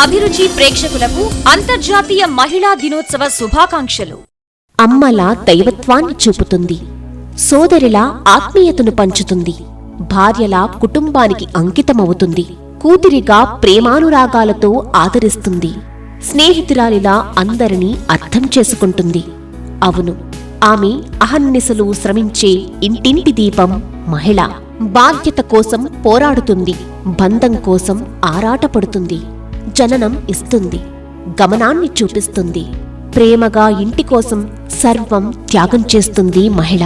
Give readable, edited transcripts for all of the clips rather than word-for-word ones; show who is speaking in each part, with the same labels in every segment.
Speaker 1: అభిరుచి ప్రేక్షకులకు అంతర్జాతీయ మహిళా దినోత్సవ శుభాకాంక్షలు.
Speaker 2: అమ్మలా దైవత్వాన్ని చూపుతుంది, సోదరిలా ఆత్మీయతను పంచుతుంది, భార్యలా కుటుంబానికి అంకితమవుతుంది, కూతురిగా ప్రేమానురాగాలతో ఆదరిస్తుంది, స్నేహితురాలిలా అందరినీ అర్థం చేసుకుంటుంది. అవును, ఆమె అహర్నిశలు శ్రమించే ఇంటింటి దీపం మహిళ. బాధ్యత కోసం పోరాడుతుంది, బంధం కోసం ఆరాటపడుతుంది, జననం ఇస్తుంది, గమనాన్ని చూపిస్తుంది, ప్రేమగా ఇంటి కోసం సర్వం త్యాగం చేస్తుంది మహిళ.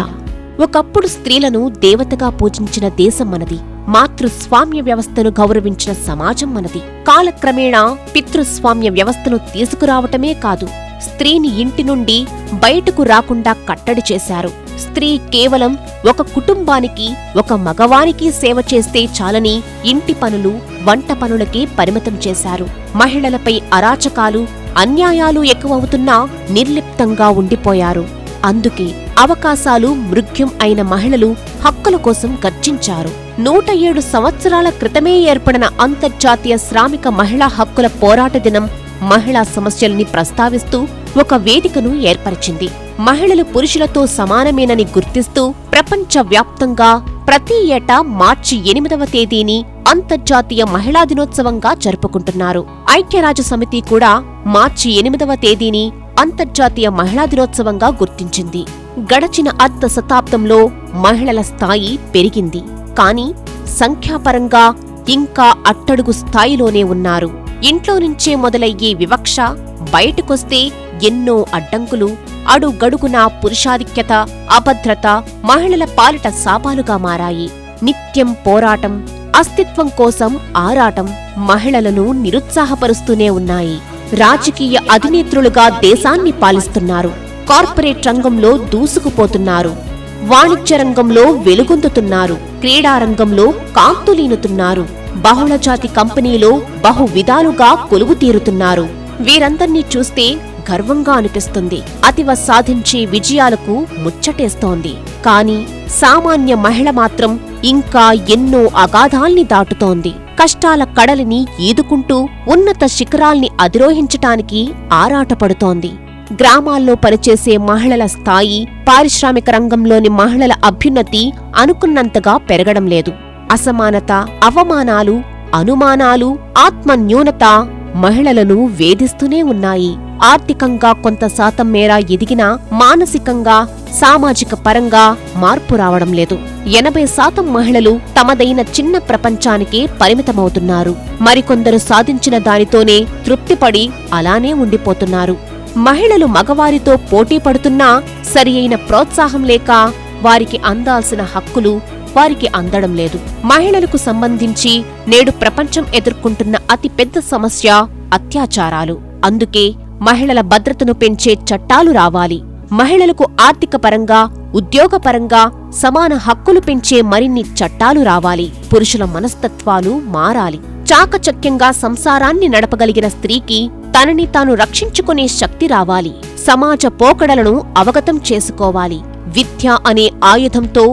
Speaker 2: ఒకప్పుడు స్త్రీలను దేవతగా పూజించిన దేశం మనది. మాతృస్వామ్య వ్యవస్థను గౌరవించిన సమాజం మనది. కాలక్రమేణా పితృస్వామ్య వ్యవస్థను తీసుకురావటమే కాదు, స్త్రీని ఇంటి నుండి బయటకు రాకుండా కట్టడి చేశారు. స్త్రీ కేవలం ఒక కుటుంబానికి, ఒక మగవానికి సేవ చేస్తే చాలని ఇంటి పనులు, వంట పనులకే పరిమితం చేశారు. మహిళలపై అరాచకాలు, అన్యాయాలు ఎక్కువవుతున్నా నిర్లిప్తంగా ఉండిపోయారు. అందుకే అవకాశాలు మృగ్యం అయిన మహిళలు హక్కుల కోసం గర్జించారు. 107 సంవత్సరాల క్రితమే ఏర్పడిన అంతర్జాతీయ శ్రామిక మహిళా హక్కుల పోరాట దినం మహిళా సమస్యల్ని ప్రస్తావిస్తూ ఒక వేదికను ఏర్పరిచింది. మహిళలు పురుషులతో సమానమేనని గుర్తిస్తూ ప్రపంచవ్యాప్తంగా ప్రతి ఏటా మార్చి 8వ తేదీని అంతర్జాతీయ మహిళా దినోత్సవంగా జరుపుకుంటున్నారు. ఐక్యరాజ్య సమితి కూడా మార్చి 8వ తేదీని అంతర్జాతీయ మహిళా దినోత్సవంగా గుర్తించింది. గడచిన అర్ధ శతాబ్దంలో మహిళల స్థాయి పెరిగింది, కానీ సంఖ్యాపరంగా ఇంకా అట్టడుగు స్థాయిలోనే ఉన్నారు. ఇంట్లో నుంచే మొదలయ్యే వివక్ష, బయటకొస్తే ఎన్నో అడ్డంకులు, అడుగడుగునా పురుషాధిక్యత, అభద్రత మహిళల పాలిట శాపాలుగా మారాయి. నిత్యం పోరాటం, అస్తిత్వం కోసం ఆరాటం మహిళలను నిరుత్సాహపరుస్తూనే ఉన్నాయి. రాజకీయ అధినేత్రులుగా దేశాన్ని పాలిస్తున్నారు, కార్పొరేట్ రంగంలో దూసుకుపోతున్నారు, వాణిజ్య రంగంలో వెలుగొందుతున్నారు, క్రీడారంగంలో కాంతులీనుతున్నారు, బహుళజాతి కంపెనీలో బహువిధాలుగా కొలువు తీరుతున్నారు. వీరందర్నీ చూస్తే గర్వంగా అనిపిస్తుంది. అతివ సాధించే విజయాలకు ముచ్చటేస్తోంది. కాని సామాన్య మహిళ మాత్రం ఇంకా ఎన్నో అగాధాల్ని దాటుతోంది. కష్టాల కడలిని ఈదుకుంటూ ఉన్నత శిఖరాల్ని అధిరోహించటానికి ఆరాటపడుతోంది. గ్రామాల్లో పనిచేసే మహిళల స్థాయి, పారిశ్రామిక రంగంలోని మహిళల అభ్యున్నతి అనుకున్నంతగా పెరగడం లేదు. అసమానత, అవమానాలు, అనుమానాలు, ఆత్మన్యూనత మహిళలను వేధిస్తూనే ఉన్నాయి. ఆర్థికంగా కొంత శాతం మేర ఎదిగినా మానసికంగా, సామాజిక పరంగా మార్పు రావడం లేదు. 80% మహిళలు తమదైన చిన్న ప్రపంచానికే పరిమితమవుతున్నారు. మరికొందరు సాధించిన దానితోనే తృప్తిపడి అలానే ఉండిపోతున్నారు. మహిళలు మగవారితో పోటీ పడుతున్నా సరి అయిన ప్రోత్సాహం లేక వారికి అందాల్సిన హక్కులు వారికి అందడం లేదు. మహిళలకు సంబంధించి నేడు ప్రపంచం ఎదుర్కొంటున్న అతి పెద్ద సమస్య అత్యాచారాలు. అందుకే మహిళల భద్రతను పెంచే చట్టాలు రావాలి. మహిళలకు ఆర్థిక పరంగా, ఉద్యోగపరంగా సమాన హక్కులు పెంచే మరిన్ని చట్టాలు రావాలి. పురుషుల మనస్తత్వాలు మారాలి. చాకచక్యంగా సంసారాన్ని నడపగలిగిన స్త్రీకి తనని తాను రక్షించుకునే శక్తి రావాలి. సమాజ పోకడలను అవగతం చేసుకోవాలి. విద్య అనే ఆయుధంతో,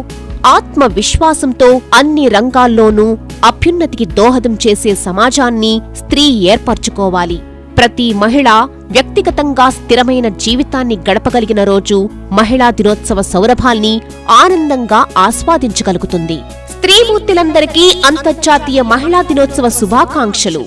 Speaker 2: ఆత్మవిశ్వాసంతో అన్ని రంగాల్లోనూ అభ్యున్నతికి దోహదం చేసే సమాజాన్ని స్త్రీ ఏర్పరచుకోవాలి. ప్రతి మహిళ వ్యక్తిగతంగా స్థిరమైన జీవితాన్ని గడపగలిగిన రోజు మహిళా దినోత్సవ సౌరభాల్ని ఆనందంగా ఆస్వాదించగలుగుతుంది. స్త్రీమూర్తులందరికీ అంతర్జాతీయ మహిళా దినోత్సవ శుభాకాంక్షలు.